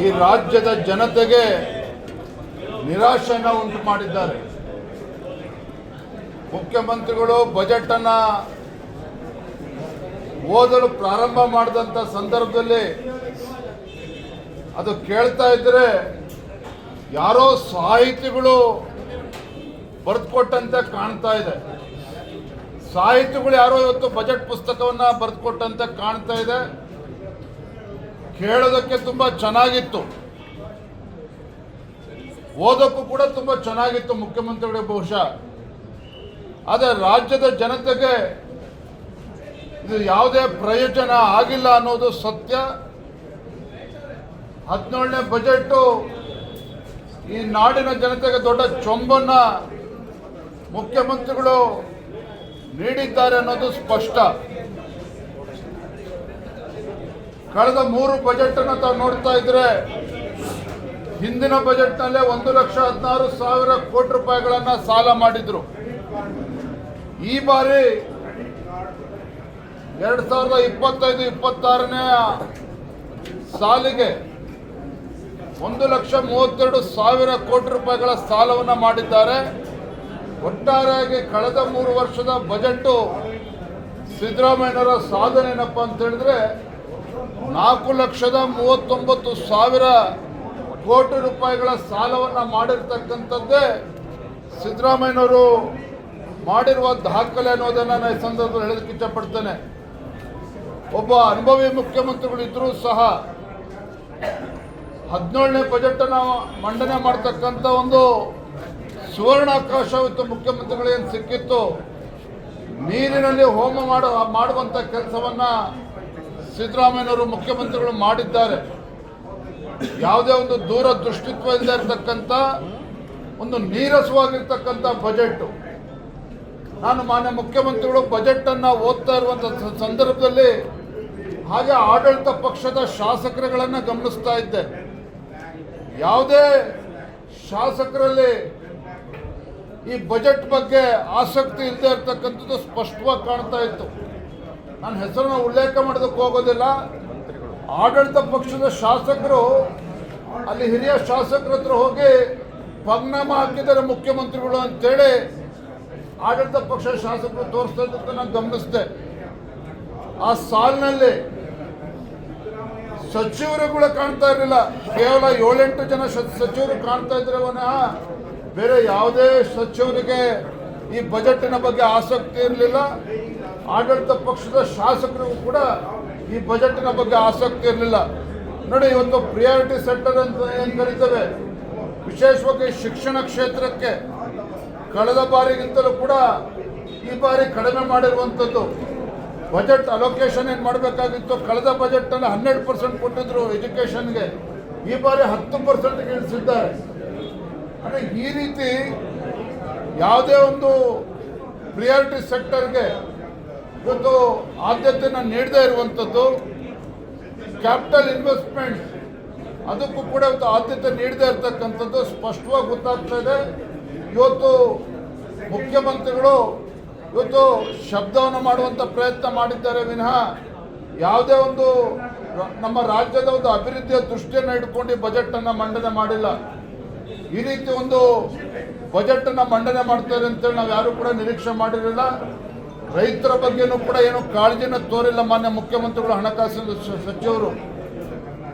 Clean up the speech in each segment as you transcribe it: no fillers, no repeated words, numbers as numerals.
ಈ ರಾಜ್ಯದ ಜನತೆಗೆ ನಿರಾಶೆಯನ್ನು ಉಂಟು ಮಾಡಿದ್ದಾರೆ. ಮುಖ್ಯಮಂತ್ರಿಗಳು ಬಜೆಟ್ ಅನ್ನ ಓದಲು ಪ್ರಾರಂಭ ಮಾಡಿದಂಥ ಸಂದರ್ಭದಲ್ಲಿ ಅದು ಕೇಳ್ತಾ ಇದ್ರೆ ಯಾರೋ ಸಾಹಿತಿಗಳು ಬರೆದುಕೊಟ್ಟಂತೆ ಕಾಣ್ತಾ ಇದೆ. ಸಾಹಿತಿಗಳು ಯಾರೋ ಇವತ್ತು ಬಜೆಟ್ ಪುಸ್ತಕವನ್ನು ಬರೆದುಕೊಟ್ಟಂತೆ ಕಾಣ್ತಾ ಇದೆ. ಕೇಳೋದಕ್ಕೆ ತುಂಬಾ ಚೆನ್ನಾಗಿತ್ತು, ಓದೋಕ್ಕೂ ಕೂಡ ತುಂಬಾ ಚೆನ್ನಾಗಿತ್ತು ಮುಖ್ಯಮಂತ್ರಿಗಳಿಗೆ ಬಹುಶಃ. ಆದರೆ ರಾಜ್ಯದ ಜನತೆಗೆ ಇದು ಯಾವುದೇ ಪ್ರಯೋಜನ ಆಗಿಲ್ಲ ಅನ್ನೋದು ಸತ್ಯ. 17ನೇ ಬಜೆಟ್ ಈ ನಾಡಿನ ಜನತೆಗೆ ದೊಡ್ಡ ಚೊಂಬನ್ನ ಮುಖ್ಯಮಂತ್ರಿಗಳು ನೀಡಿದ್ದಾರೆ ಅನ್ನೋದು ಸ್ಪಷ್ಟ. ಕಳೆದ 3 ಬಜೆಟ್ ಅನ್ನು ತಾವು ನೋಡ್ತಾ ಇದ್ರೆ ಹಿಂದಿನ ಬಜೆಟ್ನಲ್ಲೇ 1,16,000 ಕೋಟಿ ರೂಪಾಯಿಗಳನ್ನ ಸಾಲ ಮಾಡಿದ್ರು. ಈ ಬಾರಿ 2025-26ನೇ ಸಾಲಿಗೆ 1,32,000 ಕೋಟಿ ರೂಪಾಯಿಗಳ ಸಾಲವನ್ನು ಮಾಡಿದ್ದಾರೆ. ಒಟ್ಟಾರೆಯಾಗಿ ಕಳೆದ 3 ವರ್ಷದ ಬಜೆಟ್ ಸಿದ್ದರಾಮಯ್ಯನವರ ಸಾಧನೆ ಏನಪ್ಪ ಅಂತ ಹೇಳಿದ್ರೆ 4,39,000 ಕೋಟಿ ರೂಪಾಯಿಗಳ ಸಾಲವನ್ನು ಮಾಡಿರ್ತಕ್ಕಂಥದ್ದೇ ಸಿದ್ದರಾಮಯ್ಯನವರು ಮಾಡಿರುವ ದಾಖಲೆ ಅನ್ನೋದನ್ನು ನಾನು ಈ ಸಂದರ್ಭದಲ್ಲಿ ಹೇಳೋದಕ್ಕೆ ಇಷ್ಟಪಡ್ತೇನೆ. ಒಬ್ಬ ಅನುಭವಿ ಮುಖ್ಯಮಂತ್ರಿಗಳು ಇದ್ರೂ ಸಹ 17ನೇ ಬಜೆಟ್ ಅನ್ನು ಮಂಡನೆ ಮಾಡತಕ್ಕಂಥ ಒಂದು ಸುವರ್ಣಾವಕಾಶ ಇವತ್ತು ಮುಖ್ಯಮಂತ್ರಿಗಳೇನು ಸಿಕ್ಕಿತ್ತು. ನೀರಿನಲ್ಲಿ ಹೋಮ ಮಾಡುವಂಥ ಕೆಲಸವನ್ನ ಸಿದ್ದರಾಮಯ್ಯನವರು ಮುಖ್ಯಮಂತ್ರಿಗಳು ಮಾಡಿದ್ದಾರೆ. ಯಾವುದೇ ಒಂದು ದೂರದೃಷ್ಟಿತ್ವ ಇಲ್ಲದೆ ಇರತಕ್ಕಂಥ ಒಂದು ನೀರಸವಾಗಿರ್ತಕ್ಕಂಥ ಬಜೆಟ್. ನಾನು ಮಾನ್ಯ ಮುಖ್ಯಮಂತ್ರಿಗಳು ಬಜೆಟ್ ಅನ್ನ ಓದ್ತಾ ಇರುವಂಥ ಸಂದರ್ಭದಲ್ಲಿ ಹಾಗೆ ಆಡಳಿತ ಪಕ್ಷದ ಶಾಸಕರುಗಳನ್ನು ಗಮನಿಸ್ತಾ ಇದ್ದೆ. ಯಾವುದೇ ಶಾಸಕರಲ್ಲಿ ಈ ಬಜೆಟ್ ಬಗ್ಗೆ ಆಸಕ್ತಿ ಇಲ್ಲದೆ ಇರತಕ್ಕಂಥದ್ದು ಸ್ಪಷ್ಟವಾಗಿ ಕಾಣ್ತಾ ಇತ್ತು. ನಾನು ಹೆಸರನ್ನು ಉಲ್ಲೇಖ ಮಾಡೋದಕ್ಕೆ ಹೋಗೋದಿಲ್ಲ. ಆಡಳಿತ ಪಕ್ಷದ ಶಾಸಕರು ಅಲ್ಲಿ ಹಿರಿಯ ಶಾಸಕರ ಹತ್ರ ಹೋಗಿ ಪಂಗ್ನಾಮ ಹಾಕಿದ್ದಾರೆ ಮುಖ್ಯಮಂತ್ರಿಗಳು ಅಂತೇಳಿ ಆಡಳಿತ ಪಕ್ಷ ಶಾಸಕರು ತೋರಿಸ್ತಾ ಇದ್ದಕ್ಕೆ ನಾನು ಗಮನಿಸಿದೆ. ಆ ಸಾಲಿನಲ್ಲಿ ಸಚಿವರುಗಳು ಕಾಣ್ತಾ ಇರಲಿಲ್ಲ. ಕೇವಲ 7-8 ಜನ ಸಚಿವರು ಕಾಣ್ತಾ ಇದ್ರೆ ವಿನಃ ಬೇರೆ ಯಾವುದೇ ಸಚಿವರಿಗೆ ಈ ಬಜೆಟಿನ ಬಗ್ಗೆ ಆಸಕ್ತಿ ಇರಲಿಲ್ಲ. ಆಡಳಿತ ಪಕ್ಷದ ಶಾಸಕರಿಗೂ ಕೂಡ ಈ ಬಜೆಟಿನ ಬಗ್ಗೆ ಆಸಕ್ತಿ ಇರಲಿಲ್ಲ. ನೋಡಿ, ಇವತ್ತು ಪ್ರಿಯಾರಿಟಿ ಸೆಕ್ಟರ್ ಅಂತ ಏನು ಕರೀತೇವೆ, ವಿಶೇಷವಾಗಿ ಶಿಕ್ಷಣ ಕ್ಷೇತ್ರಕ್ಕೆ ಕಳೆದ ಬಾರಿಗಿಂತಲೂ ಕೂಡ ಈ ಬಾರಿ ಕಡಿಮೆ ಮಾಡಿರುವಂಥದ್ದು. ಬಜೆಟ್ ಅಲೋಕೇಶನ್ ಏನು ಮಾಡಬೇಕಾಗಿತ್ತು, ಕಳೆದ ಬಜೆಟ್ನಲ್ಲಿ 12% ಕೊಟ್ಟಿದ್ರು ಎಜುಕೇಷನ್ಗೆ, ಈ ಬಾರಿ 10% ಇಳಿಸಿದ್ದಾರೆ. ಅಂದರೆ ಈ ರೀತಿ ಯಾವುದೇ ಒಂದು ಪ್ರಿಯಾರಿಟಿ ಸೆಕ್ಟರ್ಗೆ ಇವತ್ತು ಆದ್ಯತೆಯನ್ನು ನೀಡದೇ ಇರುವಂಥದ್ದು. ಕ್ಯಾಪಿಟಲ್ ಇನ್ವೆಸ್ಟ್ಮೆಂಟ್ ಅದಕ್ಕೂ ಕೂಡ ಇವತ್ತು ಆದ್ಯತೆ ನೀಡದೇ ಇರತಕ್ಕಂಥದ್ದು ಸ್ಪಷ್ಟವಾಗಿ ಗೊತ್ತಾಗ್ತಾ ಇದೆ. ಇವತ್ತು ಮುಖ್ಯಮಂತ್ರಿಗಳು ಇವತ್ತು ಶಬ್ದವನ್ನು ಮಾಡುವಂಥ ಪ್ರಯತ್ನ ಮಾಡಿದ್ದಾರೆ ವಿನಃ ಯಾವುದೇ ಒಂದು ನಮ್ಮ ರಾಜ್ಯದ ಒಂದು ಅಭಿವೃದ್ಧಿಯ ದೃಷ್ಟಿಯನ್ನು ಇಟ್ಕೊಂಡು ಈ ಬಜೆಟನ್ನು ಮಂಡನೆ ಮಾಡಿಲ್ಲ. ಈ ರೀತಿ ಒಂದು ಬಜೆಟನ್ನು ಮಂಡನೆ ಮಾಡ್ತಾರೆ ಅಂತೇಳಿ ನಾವು ಯಾರು ಕೂಡ ನಿರೀಕ್ಷೆ ಮಾಡಿರಲಿಲ್ಲ. ರೈತರ ಬಗ್ಗೆನೂ ಕೂಡ ಏನು ಕಾಳಜಿನ ತೋರಿಲ್ಲ ಮಾನ್ಯ ಮುಖ್ಯಮಂತ್ರಿಗಳು, ಹಣಕಾಸಿನ ಸಚಿವರು.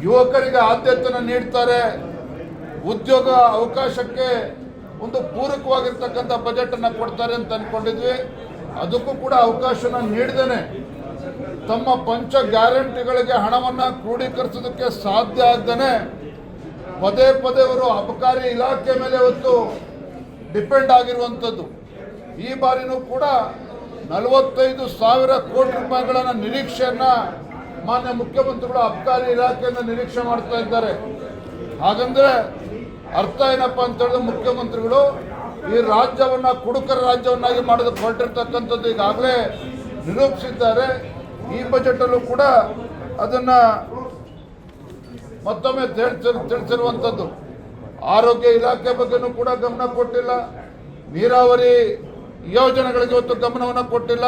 ಯುವಕರಿಗೆ ಆದ್ಯತೆಯನ್ನು ನೀಡ್ತಾರೆ, ಉದ್ಯೋಗ ಅವಕಾಶಕ್ಕೆ ಒಂದು ಪೂರಕವಾಗಿರ್ತಕ್ಕಂಥ ಬಜೆಟನ್ನು ಕೊಡ್ತಾರೆ ಅಂತ ಅಂದ್ಕೊಂಡಿದ್ವಿ. ಅದಕ್ಕೂ ಕೂಡ ಅವಕಾಶನ ನೀಡದೇನೆ ತಮ್ಮ ಪಂಚ ಗ್ಯಾರಂಟಿಗಳಿಗೆ ಹಣವನ್ನು ಕ್ರೋಢೀಕರಿಸೋದಕ್ಕೆ ಸಾಧ್ಯ ಆಗದೇನೆ ಪದೇ ಪದೇ ಅವರು ಅಬಕಾರಿ ಇಲಾಖೆ ಮೇಲೆ ಇವತ್ತು ಡಿಪೆಂಡ್ ಆಗಿರುವಂಥದ್ದು. ಈ ಬಾರಿನೂ ಕೂಡ 45,000 ಕೋಟಿ ರೂಪಾಯಿಗಳ ನಿರೀಕ್ಷೆಯನ್ನ ಮಾನ್ಯ ಮುಖ್ಯಮಂತ್ರಿಗಳು ಅಬಕಾರಿ ಇಲಾಖೆಯಿಂದ ನಿರೀಕ್ಷೆ ಮಾಡ್ತಾ ಇದ್ದಾರೆ. ಹಾಗಂದ್ರೆ ಅರ್ಥ ಏನಪ್ಪ ಅಂತ ಹೇಳಿದ್ರೆ ಮುಖ್ಯಮಂತ್ರಿಗಳು ಈ ರಾಜ್ಯವನ್ನ ಕುಡುಕರ ರಾಜ್ಯವನ್ನಾಗಿ ಮಾಡೋದಕ್ಕೆ ಹೊರಟಿರ್ತಕ್ಕಂಥದ್ದು ಈಗಾಗಲೇ ನಿರೂಪಿಸಿದ್ದಾರೆ. ಈ ಬಜೆಟಲ್ಲೂ ಕೂಡ ಅದನ್ನ ಮತ್ತೊಮ್ಮೆ ತಿಳಿಸಿರುವಂಥದ್ದು. ಆರೋಗ್ಯ ಇಲಾಖೆ ಬಗ್ಗೆನೂ ಕೂಡ ಗಮನ ಕೊಟ್ಟಿಲ್ಲ. ನೀರಾವರಿ ಯೋಜನೆಗಳಿಗೆ ಇವತ್ತು ಗಮನವನ್ನು ಕೊಟ್ಟಿಲ್ಲ.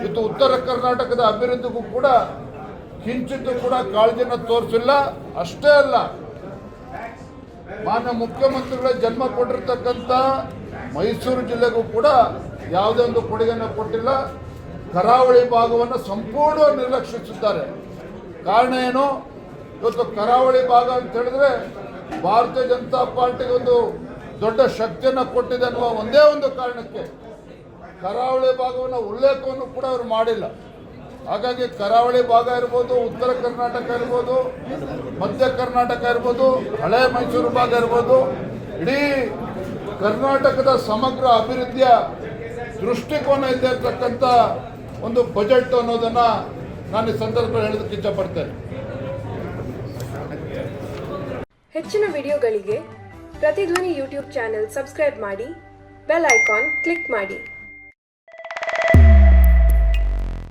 ಇವತ್ತು ಉತ್ತರ ಕರ್ನಾಟಕದ ಅಭಿವೃದ್ಧಿಗೂ ಕೂಡ ಕಿಂಚಿತ್ತೂ ಕೂಡ ಕಾಳಜಿಯನ್ನು ತೋರಿಸಿಲ್ಲ. ಅಷ್ಟೇ ಅಲ್ಲ, ಮಾನ್ಯ ಮುಖ್ಯಮಂತ್ರಿಗಳ ಜನ್ಮ ಕೊಟ್ಟಿರ್ತಕ್ಕಂಥ ಮೈಸೂರು ಜಿಲ್ಲೆಗೂ ಕೂಡ ಯಾವುದೇ ಒಂದು ಕೊಡುಗೆಯನ್ನು ಕೊಟ್ಟಿಲ್ಲ. ಕರಾವಳಿ ಭಾಗವನ್ನು ಸಂಪೂರ್ಣ ನಿರ್ಲಕ್ಷಿಸಿದ್ದಾರೆ. ಕಾರಣ ಏನು? ಇವತ್ತು ಕರಾವಳಿ ಭಾಗ ಅಂತ ಹೇಳಿದ್ರೆ ಭಾರತೀಯ ಜನತಾ ಪಾರ್ಟಿಗೆ ಒಂದು ದೊಡ್ಡ ಶಕ್ತಿಯನ್ನು ಕೊಟ್ಟಿದೆ ಅನ್ನುವ ಒಂದೇ ಒಂದು ಕಾರಣಕ್ಕೆ ಕರಾವಳಿ ಭಾಗವನ್ನು ಉಲ್ಲೇಖವನ್ನು ಕೂಡ ಅವರು ಮಾಡಿಲ್ಲ. ಹಾಗಾಗಿ ಕರಾವಳಿ ಭಾಗ ಇರ್ಬೋದು, ಉತ್ತರ ಕರ್ನಾಟಕ ಇರ್ಬೋದು, ಮಧ್ಯ ಕರ್ನಾಟಕ ಇರ್ಬೋದು, ಹಳೆ ಮೈಸೂರು ಭಾಗ ಇರ್ಬೋದು, ಇಡೀ ಕರ್ನಾಟಕದ ಸಮಗ್ರ ಅಭಿವೃದ್ಧಿಯ ದೃಷ್ಟಿಕೋನ ಇಲ್ಲದೆ ಇರತಕ್ಕಂಥ ಒಂದು ಬಜೆಟ್ ಅನ್ನೋದನ್ನು ನಾನು ಈ ಸಂದರ್ಭದಲ್ಲಿ ಹೇಳೋದಕ್ಕೆ ಇಷ್ಟಪಡ್ತೇನೆ. ಹೆಚ್ಚಿನ ವಿಡಿಯೋಗಳಿಗೆ ಪ್ರತಿಧ್ವನಿ ಯೂಟ್ಯೂಬ್ ಚಾನೆಲ್ ಸಬ್ಸ್ಕ್ರೈಬ್ ಮಾಡಿ, ಬೆಲ್ ಐಕಾನ್ ಕ್ಲಿಕ್ ಮಾಡಿ.